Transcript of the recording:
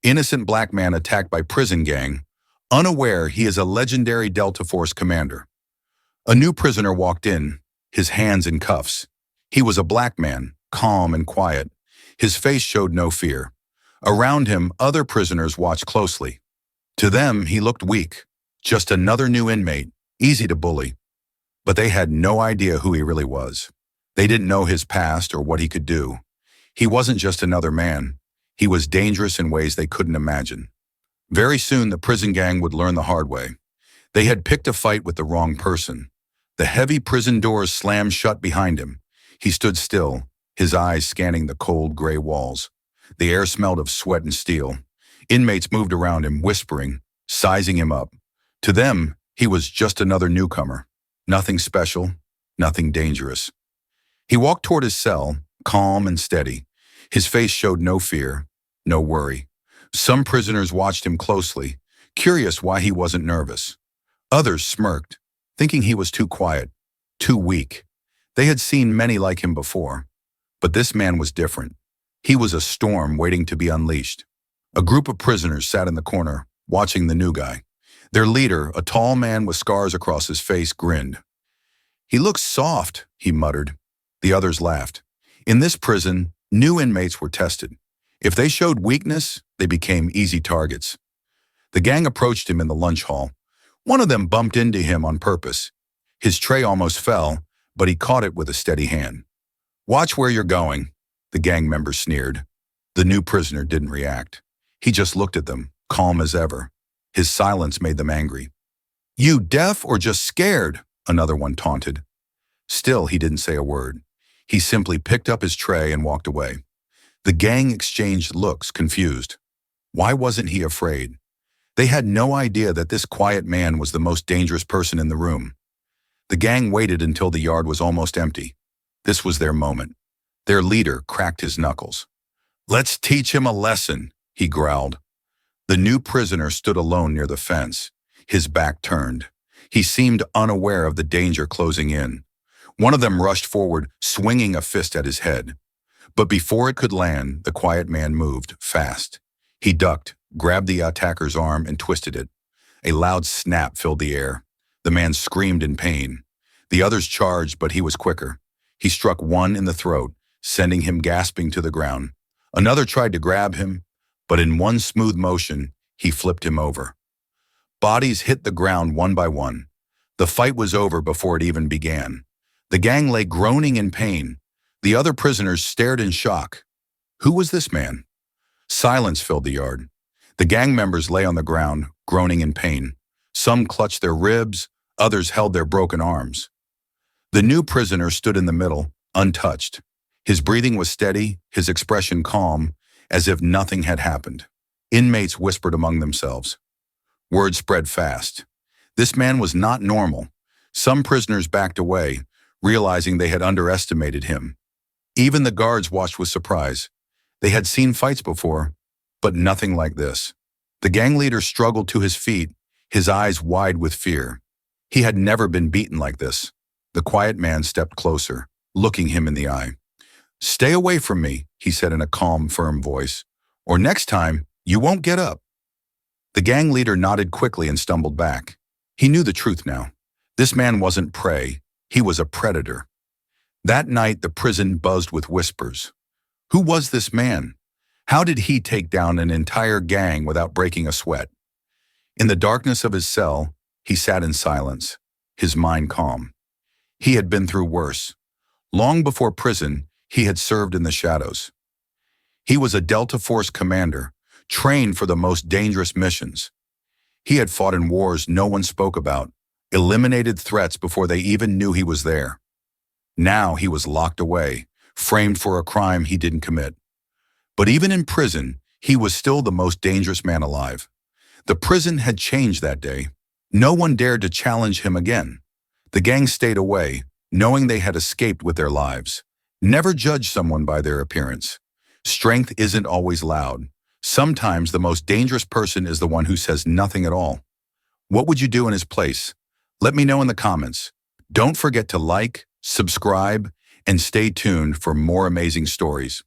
Innocent black man attacked by prison gang, unaware he is a legendary Delta Force commander. A new prisoner walked in, his hands in cuffs. He was a black man, calm and quiet. His face showed no fear. Around him, other prisoners watched closely. To them, he looked weak, just another new inmate, easy to bully. But they had no idea who he really was. They didn't know his past or what he could do. He wasn't just another man. He was dangerous in ways they couldn't imagine. Very soon, the prison gang would learn the hard way. They had picked a fight with the wrong person. The heavy prison doors slammed shut behind him. He stood still, his eyes scanning the cold gray walls. The air smelled of sweat and steel. Inmates moved around him, whispering, sizing him up. To them, he was just another newcomer. Nothing special, nothing dangerous. He walked toward his cell, calm and steady. His face showed no fear, no worry. Some prisoners watched him closely, curious why he wasn't nervous. Others smirked, thinking he was too quiet, too weak. They had seen many like him before, but this man was different. He was a storm waiting to be unleashed. A group of prisoners sat in the corner, watching the new guy. Their leader, a tall man with scars across his face, grinned. "He looks soft," he muttered. The others laughed. In this prison, new inmates were tested. If they showed weakness, they became easy targets. The gang approached him in the lunch hall. One of them bumped into him on purpose. His tray almost fell, but he caught it with a steady hand. "Watch where you're going," the gang member sneered. The new prisoner didn't react. He just looked at them, calm as ever. His silence made them angry. "You deaf or just scared?" another one taunted. Still, he didn't say a word. He simply picked up his tray and walked away. The gang exchanged looks, confused. Why wasn't he afraid? They had no idea that this quiet man was the most dangerous person in the room. The gang waited until the yard was almost empty. This was their moment. Their leader cracked his knuckles. "Let's teach him a lesson," he growled. The new prisoner stood alone near the fence, his back turned. He seemed unaware of the danger closing in. One of them rushed forward, swinging a fist at his head. But before it could land, the quiet man moved, fast. He ducked, grabbed the attacker's arm, and twisted it. A loud snap filled the air. The man screamed in pain. The others charged, but he was quicker. He struck one in the throat, sending him gasping to the ground. Another tried to grab him, but in one smooth motion, he flipped him over. Bodies hit the ground one by one. The fight was over before it even began. The gang lay groaning in pain. The other prisoners stared in shock. Who was this man? Silence filled the yard. The gang members lay on the ground, groaning in pain. Some clutched their ribs, others held their broken arms. The new prisoner stood in the middle, untouched. His breathing was steady, his expression calm, as if nothing had happened. Inmates whispered among themselves. Word spread fast. This man was not normal. Some prisoners backed away, realizing they had underestimated him. Even the guards watched with surprise. They had seen fights before, but nothing like this. The gang leader struggled to his feet, his eyes wide with fear. He had never been beaten like this. The quiet man stepped closer, looking him in the eye. "Stay away from me," he said in a calm, firm voice, "or next time, you won't get up." The gang leader nodded quickly and stumbled back. He knew the truth now. This man wasn't prey, he was a predator. That night, the prison buzzed with whispers. Who was this man? How did he take down an entire gang without breaking a sweat? In the darkness of his cell, he sat in silence, his mind calm. He had been through worse. Long before prison, he had served in the shadows. He was a Delta Force commander, trained for the most dangerous missions. He had fought in wars no one spoke about, eliminated threats before they even knew he was there. Now he was locked away, framed for a crime he didn't commit. But even in prison, he was still the most dangerous man alive. The prison had changed that day. No one dared to challenge him again. The gang stayed away, knowing they had escaped with their lives. Never judge someone by their appearance. Strength isn't always loud. Sometimes the most dangerous person is the one who says nothing at all. What would you do in his place? Let me know in the comments. Don't forget to like, subscribe, and stay tuned for more amazing stories.